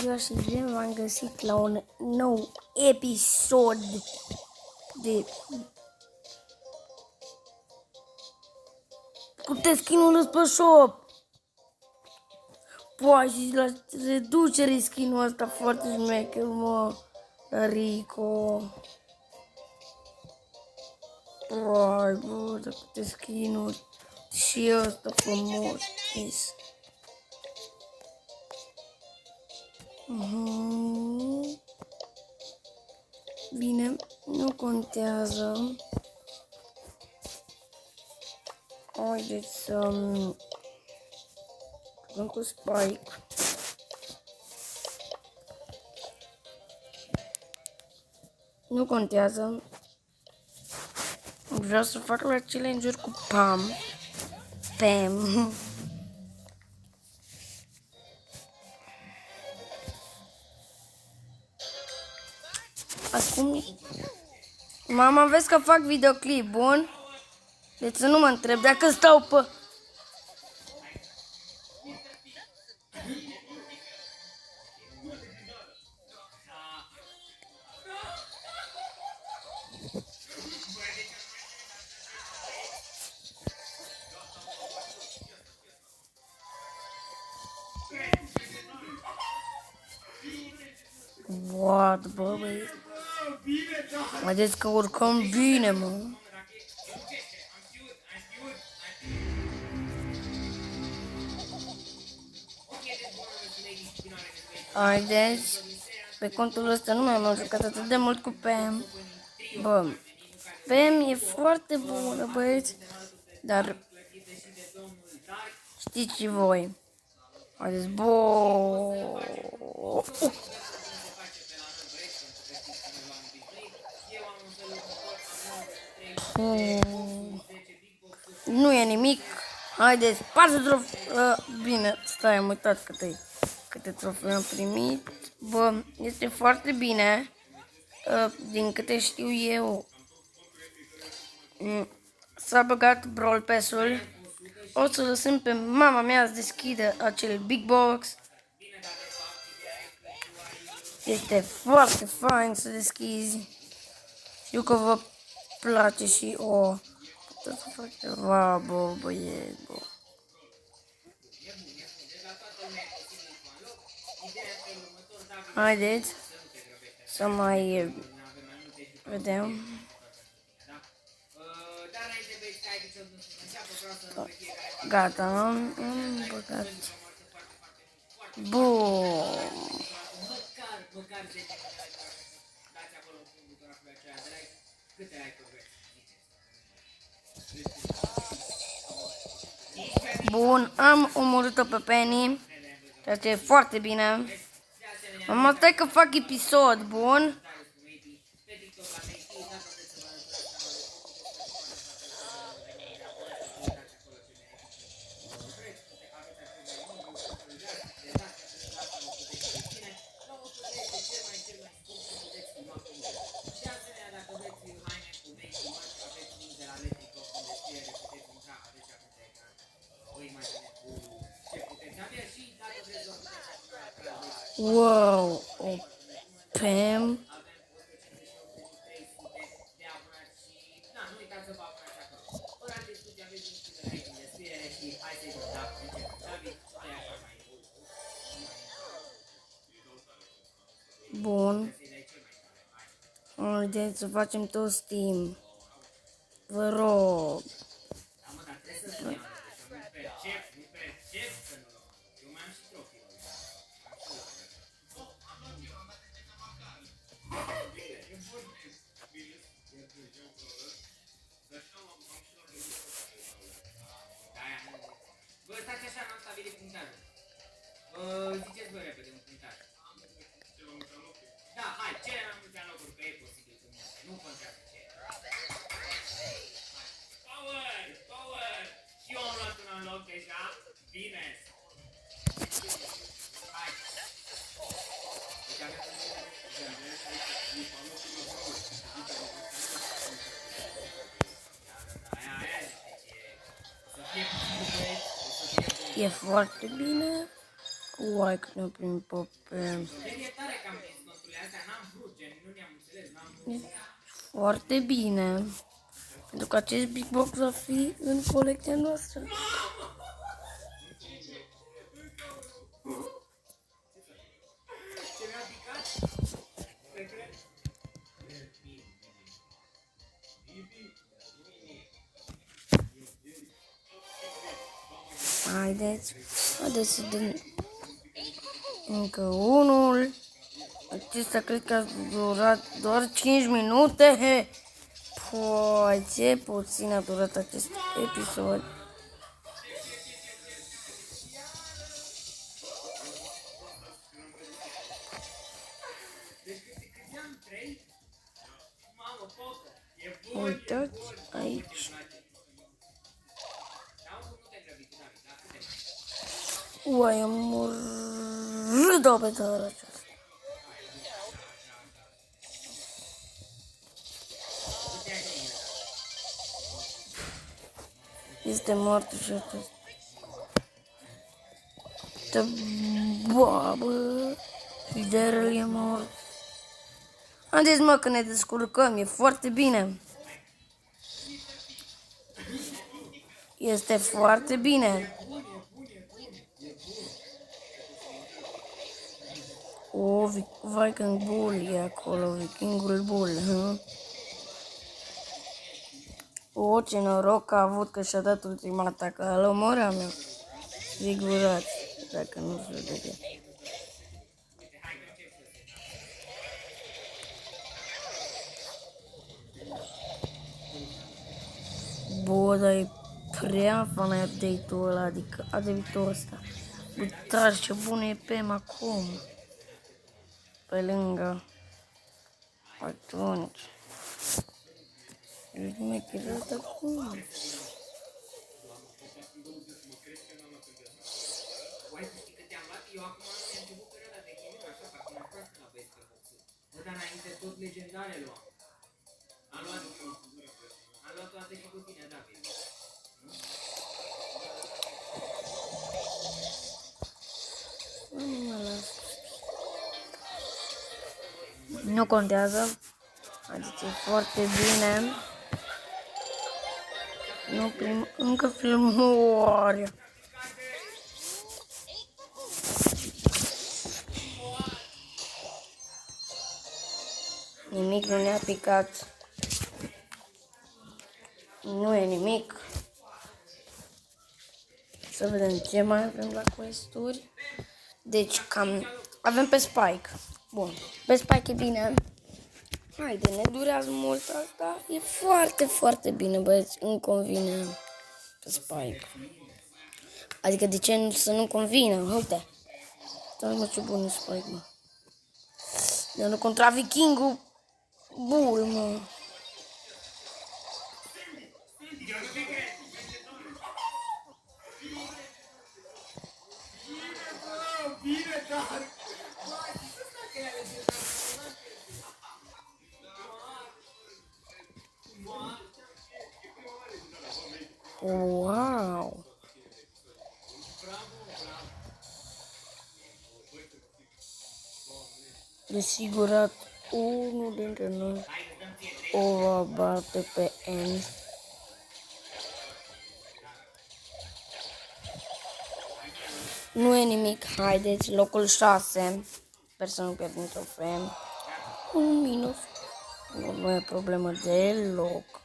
ziua și bine v-am găsit la un nou episod de cu skin-ul pe shop. Poate și la reducere skin-ul ăsta foarte șmecher, mă, la Rico. Păi, bă, de câte skin-uri. Și ăsta frumos. Bine, nu contează. Haideți să jucăm cu Spike. Nu contează. Vreau să fac la challenge-uri cu Pam. Acum, mama, vezi că fac videoclip, bun? Deci să nu mă întreb dacă stau pe... What, bă, băi? Vedeți că urcăm bine, mă. Haideți, pe contul ăsta nu mi-am jucat atât de mult cu Pam. Bă, Pam e foarte bună, băieți, dar știți și voi. Haideți, nu e nimic. Haideți, 4 trofee. Bine, stai, am uitat câte trofee am primit. Bă, este foarte bine. Din câte știu eu, s-a băgat Brawl Pass-ul. O să lăsăm pe mama mea să deschidă acel Big Box. Este foarte fain să deschizi. Știu că vă place și o... Puteți să fac ceva, bă, băieți, bă. Haideți să mai vedem. Gata, am băgat. Bun. Bun, am omorât-o pe Penny, ceea ce e foarte bine. Mama, stai că fac episod, bun? Wow, o Pam. Bun. Haideți să facem toți team. Vă rog. Bă, stați așa, n-am stabilit punctajul. Ziceți voi repede un punctaj. Da, hai, cele mai multe locuri, că e posibil cu multe. Nu contează ce e. Power! Și eu am luat un loc deja. Bine! Hai! Deci avem E foarte bine cu Uai, cât ne-am primit pe... Chiar e tare că am prins noturile astea, n-am vrut, gen, nu ne-am înțeles, n-am vrut. Foarte bine. Pentru că acest Big Box va fi în colecția noastră. Ce mi-a picat? Secret? Haideți să dăm încă unul. Acesta cred că a durat doar 5 minute. Păi, ce puțin a durat acest episod. Deci câți am? 3? Mamă, Poco, e bun, Uitați aici. Uai, am râd-o pe țara aceasta. Este moartă și atât. Babă, liderul e mort. Haideți mă că ne descurcăm, e foarte bine. Este foarte bine. O, Viking Bull e acolo, Vikingul Bull. O, ce noroc a avut că și-a dat ultima atacă, al omora meu. Sigurați, dacă nu se vede. Bă, dar e prea fan update-ul ăla, adică update-ul ăsta. Uitați ce bun e Pem acum. Pe lângă. Atunci. Nu mai chirat acum. Uai, tu știi că te-am luat? Eu acum nu mi-am început perioada de chimie, așa, că acum proastă la băieți pe boxul. Bă, dar înainte tot legendare luam. Am luat toate și cu tine, David. Nu mă las. Nu contează. Adică e foarte bine. Nu prim, încă filmare. Nimic nu ne-a picat. Nu e nimic. Să vedem ce mai avem la quest-uri. Deci cam avem pe Spike. Bun. Pe Spike e bine. Haide, ne durează mult asta. E foarte, foarte bine, băieți. Îmi convine pe Spike. Adică de ce să nu convină? Uite. Stai mă, ce bun e Spike, mă. Dar nu contra Vikingul Bull, mă. Bine, dar... Wow. Desigurat unul dintre noi o va bate pe N. Nu e nimic, haideți, locul 6. Sper să nu pierdem trofee. Un minus. Nu e problemă deloc.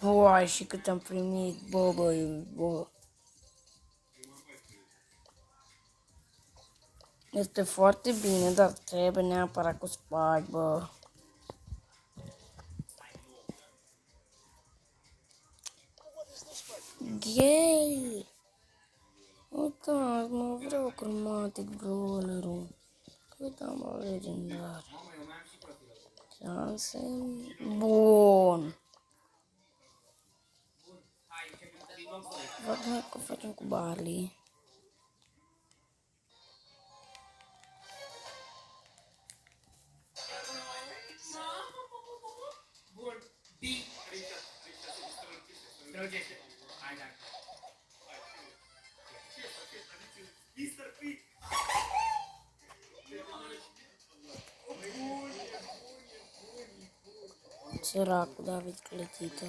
Uai, și cât am primit, bă. Este foarte bine, dar trebuie neapărat cu Spike, bă. Gay! Uitați, mă, vreau cromatic brawler-ul. Cât am la legendar. Șanse? Bun. Văd că facem cu Barley. Bun, B. Străgește. Hai, da. Mr. P. Săracul David Clătită.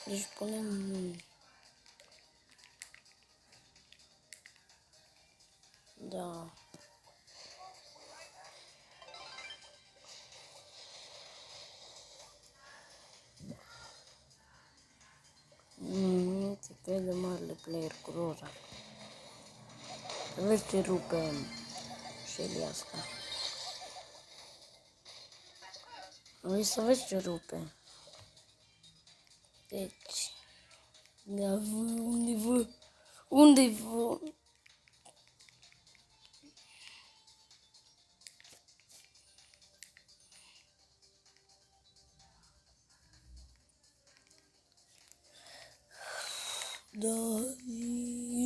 Deci punem... Da. Se crede marele player cu roza. Să vezi ce rupe Shelly asta. Vrei să vezi ce rupe. Deci... Da, unde vă? Unde vă? David.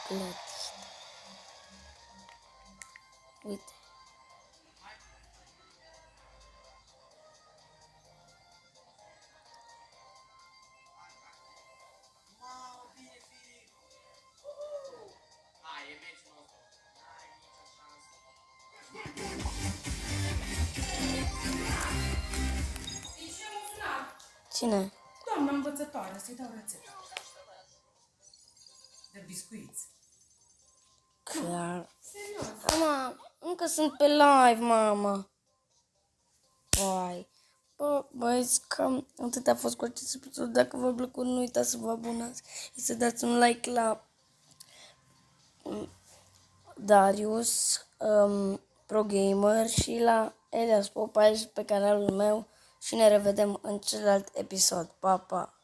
Plăți. Uite. Hai, e meciul nostru. N-ai nicio șansă. Știi ce m-a sunat? Cine? Doamna învățătoare, să-i dau rețeta. De biscuiți. Clar. Serios. Mama, încă sunt pe live, mama. Vai. Bă, băieți, cam atât a fost cu acest episod. Dacă v-a plăcut, nu uitați să vă abonați și să dați un like la Darius, Pro Gamer și la Elias Popa pe canalul meu și ne revedem în celălalt episod. Pa, pa!